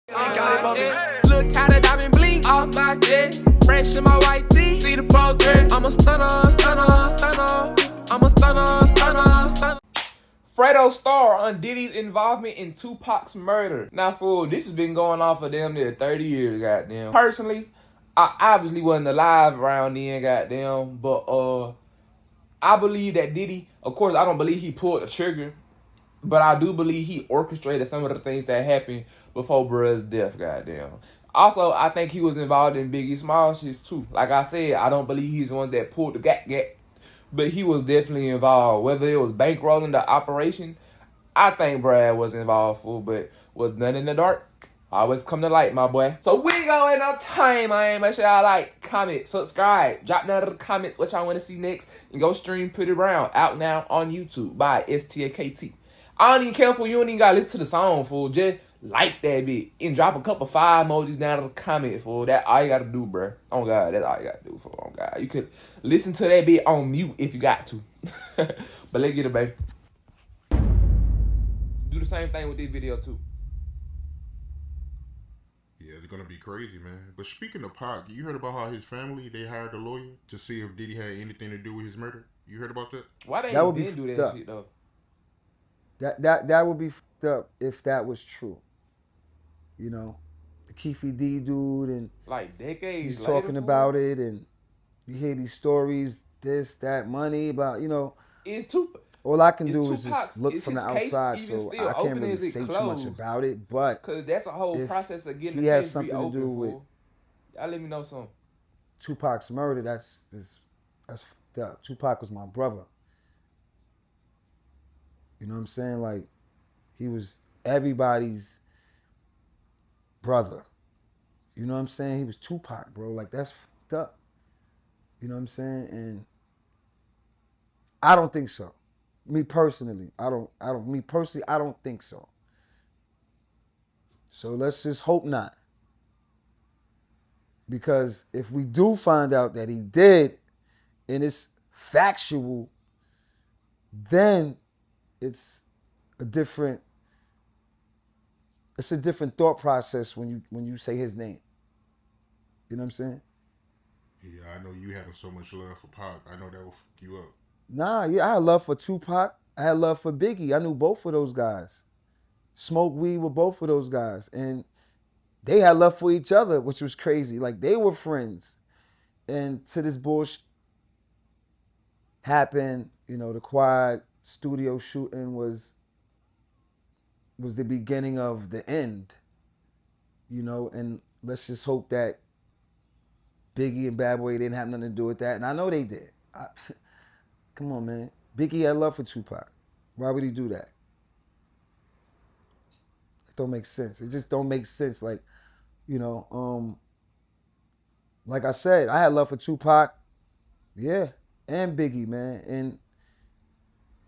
Look how the diamond blink off my jet. Fresh in my white tee. See the progress. I'm a stunner, stunner, stunner. I'm a stunner, stunner, stunner. Fredo Starr on Diddy's involvement in Tupac's murder. Now, fool, this has been going on for damn near 30 years, goddamn. Personally, I obviously wasn't alive around then, goddamn. But I believe that Diddy, of course, I don't believe he pulled the trigger. But I do believe he orchestrated some of the things that happened before bruh's death, goddamn. Also, I think he was involved in Biggie Small shit too. Like I said, I don't believe he's the one that pulled the gat. But he was definitely involved. Whether it was bankrolling the operation, I think Brad was involved, fool. But was none in the dark. Always come to light, my boy. So we go in on time, man. Make sure y'all like, comment, subscribe. Drop down in the comments what y'all want to see next. And go stream Put It Round. Out now on YouTube by STAKT. I don't even care, fool. You don't even gotta listen to the song, fool. Just like that bit and drop a couple fire emojis down in the comment, fool. That all you gotta do, bruh. Oh God, that's all you gotta do, fool. Oh God, you could listen to that bit on mute if you got to. But let's get it, baby. Do the same thing with this video too. Yeah, it's gonna be crazy, man. But speaking of Pac, you heard about how his family, they hired a lawyer to see if Diddy had anything to do with his murder? You heard about that? Why they didn't do that shit though? That would be fucked up if that was true. You know, the Keefy D dude, and like decades he's talking about it, and you hear these stories, this, that, money, about, you know. It's too. All I can do is just look from the outside, so I can't really say too much about it. But because that's a whole process of getting. He has something to do with. Y'all let me know something. Tupac's murder. That's fucked up. Tupac was my brother. You know what I'm saying? Like, he was everybody's brother. You know what I'm saying? He was Tupac, bro. Like, that's fucked up. You know what I'm saying? And I don't think so. Me personally, I don't think so. So let's just hope not. Because if we do find out that he did, and it's factual, then it's a different thought process when you say his name. You know what I'm saying? Yeah, I know you having so much love for Pac. I know that will fuck you up. Nah, yeah, I had love for Tupac. I had love for Biggie. I knew both of those guys. Smoked weed with both of those guys. And they had love for each other, which was crazy. Like, they were friends. And to this bullshit happened, you know, the Quad studio shooting was the beginning of the end, you know, and let's just hope that Biggie and Bad Boy didn't have nothing to do with that. And I know they did. Come on, man. Biggie had love for Tupac. Why would he do that? It don't make sense. It just don't make sense. Like, you know, like I said, I had love for Tupac, yeah, and Biggie, man,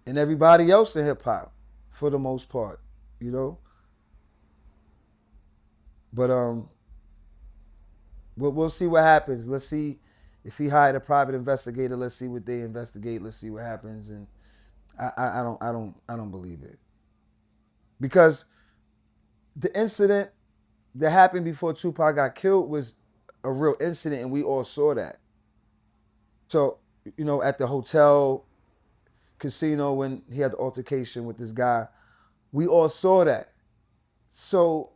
and everybody else in hip hop, for the most part, you know. But we'll see what happens. Let's see if he hired a private investigator. Let's see what they investigate. Let's see what happens. And I don't believe it, because the incident that happened before Tupac got killed was a real incident, and we all saw that. So, you know, at the hotel casino when he had the altercation with this guy, we all saw that. So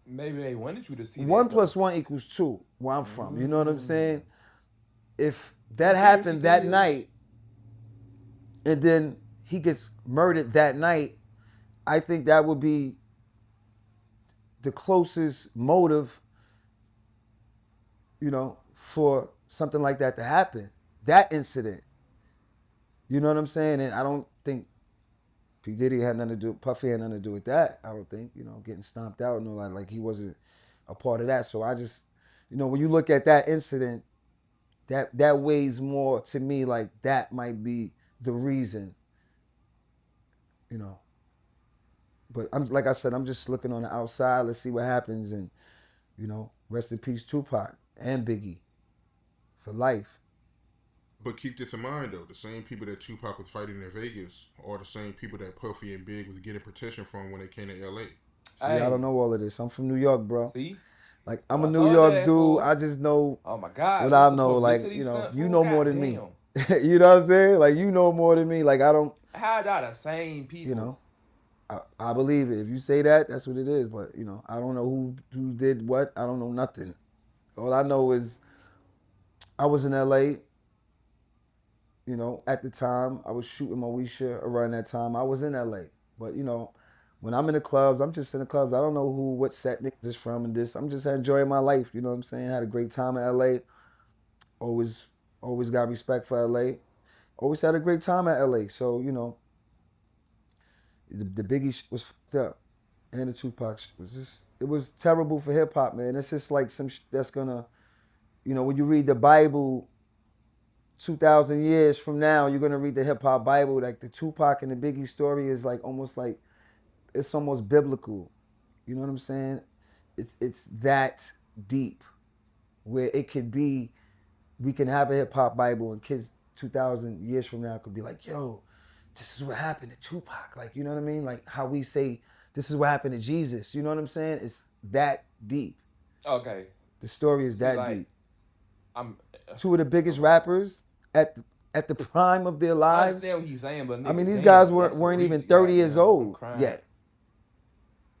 maybe they wanted you to see 1 + 1 = 2 where I'm from. You know what I'm saying? If that happened that night and then he gets murdered that night, I think that would be the closest motive, you know, for something like that to happen. That incident. You know what I'm saying? And I don't think P. Diddy had nothing to do, Puffy had nothing to do with that. I don't think, you know, getting stomped out and all that, like he wasn't a part of that. So I just, you know, when you look at that incident, that weighs more to me, like that might be the reason, you know. But I'm, like I said, I'm just looking on the outside. Let's see what happens. And, you know, rest in peace, Tupac and Biggie for life. But keep this in mind, though. The same people that Tupac was fighting in Vegas are the same people that Puffy and Big was getting protection from when they came to L.A. See, I don't know all of this. I'm from New York, bro. See? Like, I'm a I New told York that, dude. fool. I just know Oh my God. what it was I a know. Like, publicity you know, stunt, you fool. know more than Goddamn. me. You know what I'm saying? Like, you know more than me. Like, I don't, How y'all the same people? you know, I believe it. If you say that, that's what it is. But, you know, I don't know who did what. I don't know nothing. All I know is I was in LA, you know, at the time. I was shooting Moesha around that time. I was in LA. But, you know, when I'm in the clubs, I'm just in the clubs. I don't know what set niggas is from and this. I'm just enjoying my life. You know what I'm saying? Had a great time in LA. Always got respect for LA. Always had a great time at LA. So, you know, the Biggie shit was fucked up. And the Tupac shit was just, it was terrible for hip hop, man. It's just like some shit that's gonna, you know, when you read the Bible 2,000 years from now, you're gonna read the hip hop Bible. Like the Tupac and the Biggie story is like almost like, it's almost biblical. You know what I'm saying? It's that deep where it could be, we can have a hip hop Bible and kids 2,000 years from now could be like, yo, this is what happened to Tupac. Like, you know what I mean? Like how we say, this is what happened to Jesus. You know what I'm saying? It's that deep. Okay. The story is that like, deep. I'm Two of the biggest rappers at the prime of their I lives. understand what he's saying, but I mean, these damn, guys that's weren't even reach, 30 years goddamn. I'm old crying. yet.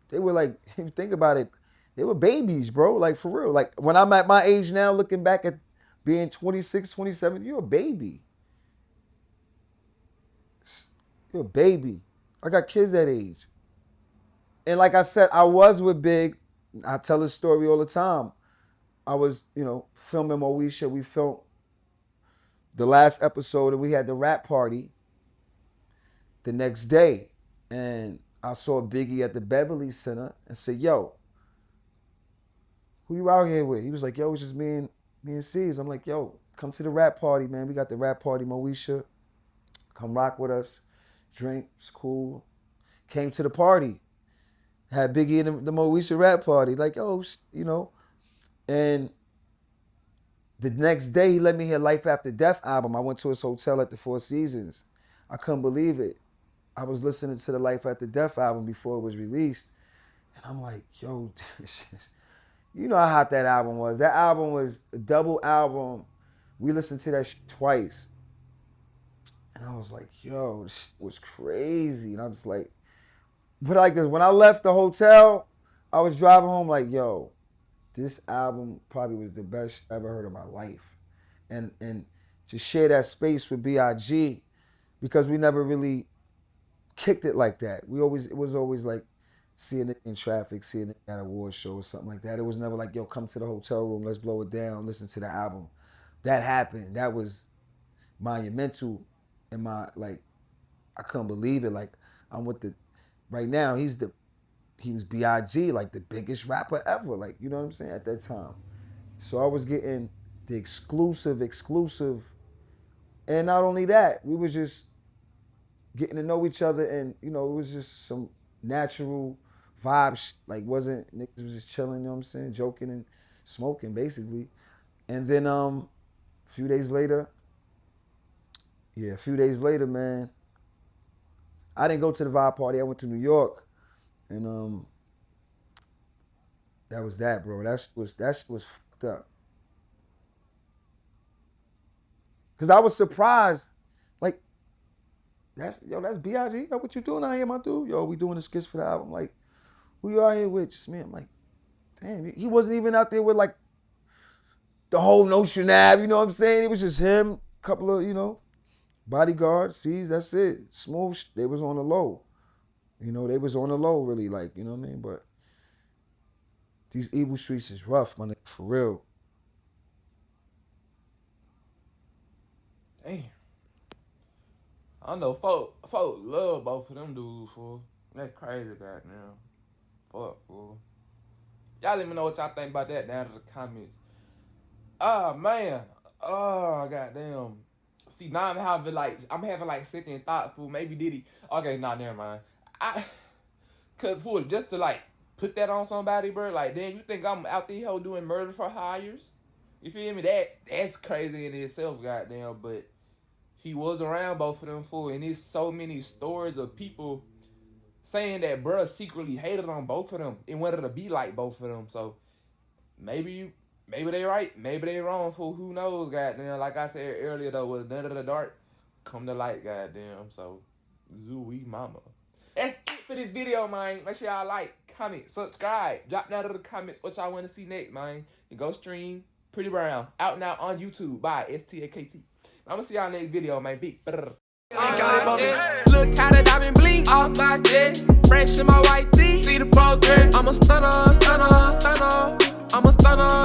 They were like, if you think about it, they were babies, bro. Like, for real. Like, when I'm at my age now, looking back at being 26, 27, you're a baby. You're a baby. I got kids that age. And like I said, I was with Big. I tell this story all the time. I was, you know, filming Moesha. We filmed the last episode and we had the rap party the next day. And I saw Biggie at the Beverly Center and said, yo, who you out here with? He was like, yo, it's just me and C's. I'm like, yo, come to the rap party, man. We got the rap party, Moesha. Come rock with us. Drink, it's cool. Came to the party. Had Biggie in the Moesha rap party. Like, oh, you know. And the next day, he let me hear Life After Death album. I went to his hotel at the Four Seasons. I couldn't believe it. I was listening to the Life After Death album before it was released. And I'm like, yo, you know how hot that album was. That album was a double album. We listened to that shit twice. And I was like, yo, this was crazy. And I was like, but like this, when I left the hotel, I was driving home like, yo, this album probably was the best I ever heard of my life. And to share that space with B.I.G., because we never really kicked it like that. It was always like seeing it in traffic, seeing it at a award show or something like that. It was never like, yo, come to the hotel room, let's blow it down, listen to the album. That happened. That was monumental in my, like, I couldn't believe it. Like, I'm with right now, he was B.I.G., like the biggest rapper ever, like, you know what I'm saying, at that time. So I was getting the exclusive. And not only that, we was just getting to know each other, and, you know, it was just some natural vibes, like, niggas was just chilling, you know what I'm saying, joking and smoking, basically. And then a few days later, man, I didn't go to the vibe party. I went to New York, and that was that, bro. That shit was fucked up. Cause I was surprised, like, that's B.I.G. Yo, what you doing out here, my dude? Yo, we doing the skits for the album. Like, who you out here with? Just me. I'm like, damn, he wasn't even out there with like the whole Notion Ave, you know what I'm saying? It was just him, couple of, you know, bodyguards, C's, that's it. Smooth, they was on the low. You know, they was on the low, really, like, you know what I mean? But these evil streets is rough, my nigga, for real. Damn. I don't know, folk love both of them dudes, fool. That's crazy, goddamn. Fuck, fool. Y'all let me know what y'all think about that down in the comments. Oh, man. Oh, goddamn. See, now I'm having like second thoughts, fool. Maybe Diddy. Okay, nah, never mind. Cause fool, just to like put that on somebody, bro. Like, damn, you think I'm out there hoe doing murder for hires? You feel me? That's crazy in itself, goddamn. But he was around both of them, fool, and there's so many stories of people saying that bruh secretly hated on both of them and wanted to be like both of them. So maybe they right, maybe they wrong. For who knows, goddamn. Like I said earlier though, was none of the dark come to light, goddamn. So Zooey mama. That's it for this video, man. Make sure y'all like, comment, subscribe. Drop down in the comments what y'all want to see next, man. And go stream Pretty Brown. Out now on YouTube by STAKT. I'm gonna see y'all next video, man. Big. Look how the diamond blink off my chest. Fresh in my white tee. See the progress. I'm a stunner, stunner, stunner. I'm a stunner.